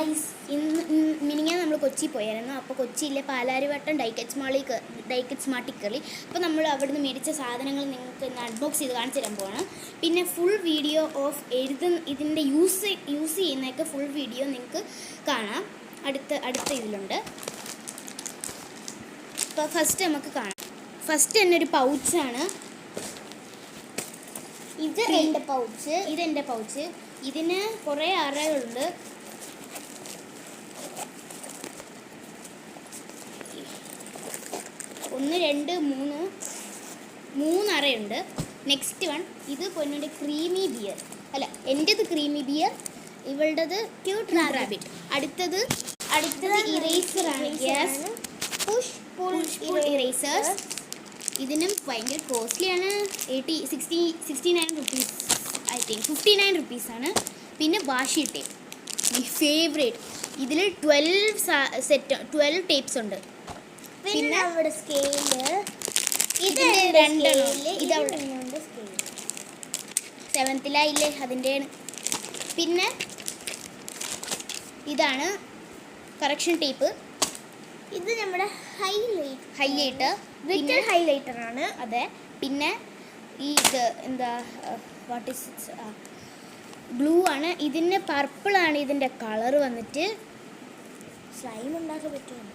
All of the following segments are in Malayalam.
ഗായ്സ്, മിനിങ്ങാന്ന് നമ്മൾ കൊച്ചി പോയായിരുന്നു. അപ്പോൾ കൊച്ചിയിലെ പാലാരിവട്ടം ഡൈക്കറ്റ് സ്മാർട്ടിൽ കയറി. അപ്പോൾ നമ്മൾ അവിടുന്ന് മേടിച്ച സാധനങ്ങൾ നിങ്ങൾക്ക് ഇന്ന് അൺബോക്സ് ചെയ്ത് കാണിച്ചു തരാൻ പോവാണ്. പിന്നെ ഫുൾ വീഡിയോ ഓഫ് ഇതിൻ്റെ യൂസ് ചെയ്യുന്നതൊക്കെ ഫുൾ വീഡിയോ നിങ്ങൾക്ക് കാണാം. അടുത്ത ഇതിലുണ്ട്. അപ്പോൾ ഫസ്റ്റ് നമുക്ക് കാണാം. ഫസ്റ്റ് തന്നെ ഒരു പൗച്ചാണ്. ഇതെൻ്റെ പൗച്ച്. ഇതിന് കുറേ അറകളുണ്ട്. 1 2 3 അറയുണ്ട്. നെക്സ്റ്റ് വൺ, ഇത് പൊന്നിൻ്റെ ക്രീമി ബിയർ. അല്ല, എൻ്റെത് ക്രീമി ബിയർ, ഇവളുടേത് ക്യൂട്ട് റാബിറ്റ്. അടുത്തത് ഇറേസറാണ്. Yes, push pull erasers. ഇതിനും ഭയങ്കര കോസ്റ്റ്ലിയാണ്. 69 റുപ്പീസ്, ഐ തിങ്ക് 59 റുപ്പീസാണ്. പിന്നെ വാഷി ടേപ്പ്, മൈ ഫേവറേറ്റ്. ഇതിൽ 12 ടേപ്സ് ഉണ്ട്. പിന്നെ അവിടെ സ്കെയില്, ഇത് 7th-ലായില്ലേ, അതിൻ്റെ. പിന്നെ ഇതാണ് കറക്ഷൻ ടേപ്പ്. ഇത് നമ്മുടെ ഹൈലൈറ്റർ ഹൈലൈറ്ററാണ്. അതെ. പിന്നെ ഇത് എന്താ, വാട്ട് ഈസ് ബ്ലൂ ആണ്. ഇതിന് പർപ്പിളാണ് ഇതിൻ്റെ കളർ വന്നിട്ട്. സ്ലൈം ഉണ്ടാക്കാൻ പറ്റുമോ?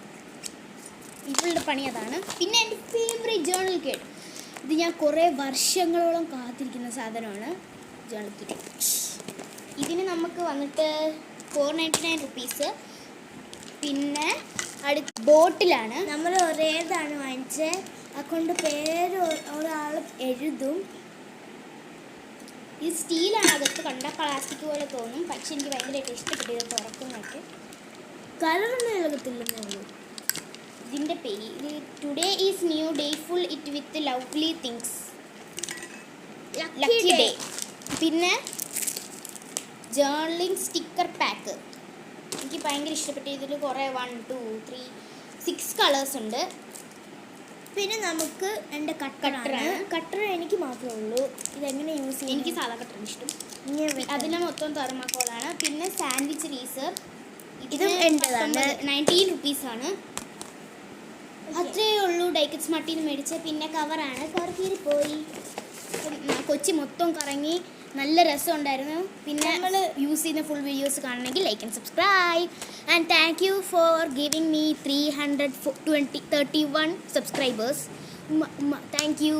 ഇവളുടെ പണി അതാണ്. പിന്നെ എൻ്റെ ഫേവറേറ്റ് ജേർണൽ കിറ്റ്. ഇത് ഞാൻ കുറേ വർഷങ്ങളോളം കാത്തിരിക്കുന്ന സാധനമാണ്, ജേർണൽ കിറ്റ്. ഇതിന് നമുക്ക് വന്നിട്ട് 499 റുപ്പീസ്. പിന്നെ അടുത്ത ബോട്ടിലാണ്. നമ്മൾ ഒരേതാണ് വാങ്ങിച്ചത്. അതുകൊണ്ട് പേര് ഒരാൾ എഴുതും. ഇത് സ്റ്റീലാണ്. അകത്ത് കണ്ട പ്ലാസ്റ്റിക് പോലെ തോന്നും, പക്ഷെ എനിക്ക് ഭയങ്കരമായിട്ട് ഇഷ്ടപ്പെട്ടു ഇത് തുറക്കുന്നതൊക്കെ. കളറൊന്നും എളുപ്പത്തില്ലെന്നേ ഉള്ളൂ. ഇതിൻ്റെ പേര് today is new day full it with lovely things, lucky day. പിന്നെ ജേർണലിംഗ് സ്റ്റിക്കർ പാക്ക് എനിക്ക് ഭയങ്കര ഇഷ്ടപ്പെട്ടു. ഇതിൽ കുറേ 1 2 3 6 കളേഴ്സ് ഉണ്ട്. പിന്നെ നമുക്ക് എൻ്റെ കട്ടർ എനിക്ക് മാത്രമേ ഉള്ളൂ. ഇതെങ്ങനെ യൂസ് ചെയ്യും? എനിക്ക് സാധാ കട്ടറാണ് ഇഷ്ടം. അതിന് മൊത്തം തെർമാക്കോളാണ്. പിന്നെ സാൻഡ്വിച്ച് റീസർ, ഇതും 19 റുപ്പീസാണ്. അത്രയേ ഉള്ളൂ ഡൈക്കറ്റ് സ്മാർട്ടിൽ നിന്ന് മേടിച്ച. പിന്നെ കവറാണ്, കവർ കീറിപ്പോയി. കൊച്ചി മൊത്തം കറങ്ങി, നല്ല രസമുണ്ടായിരുന്നു. പിന്നെ നമ്മൾ യൂസ് ചെയ്യുന്ന ഫുൾ വീഡിയോസ് കാണണമെങ്കിൽ like and subscribe. And thank you for giving me 331 subscribers. Thank you.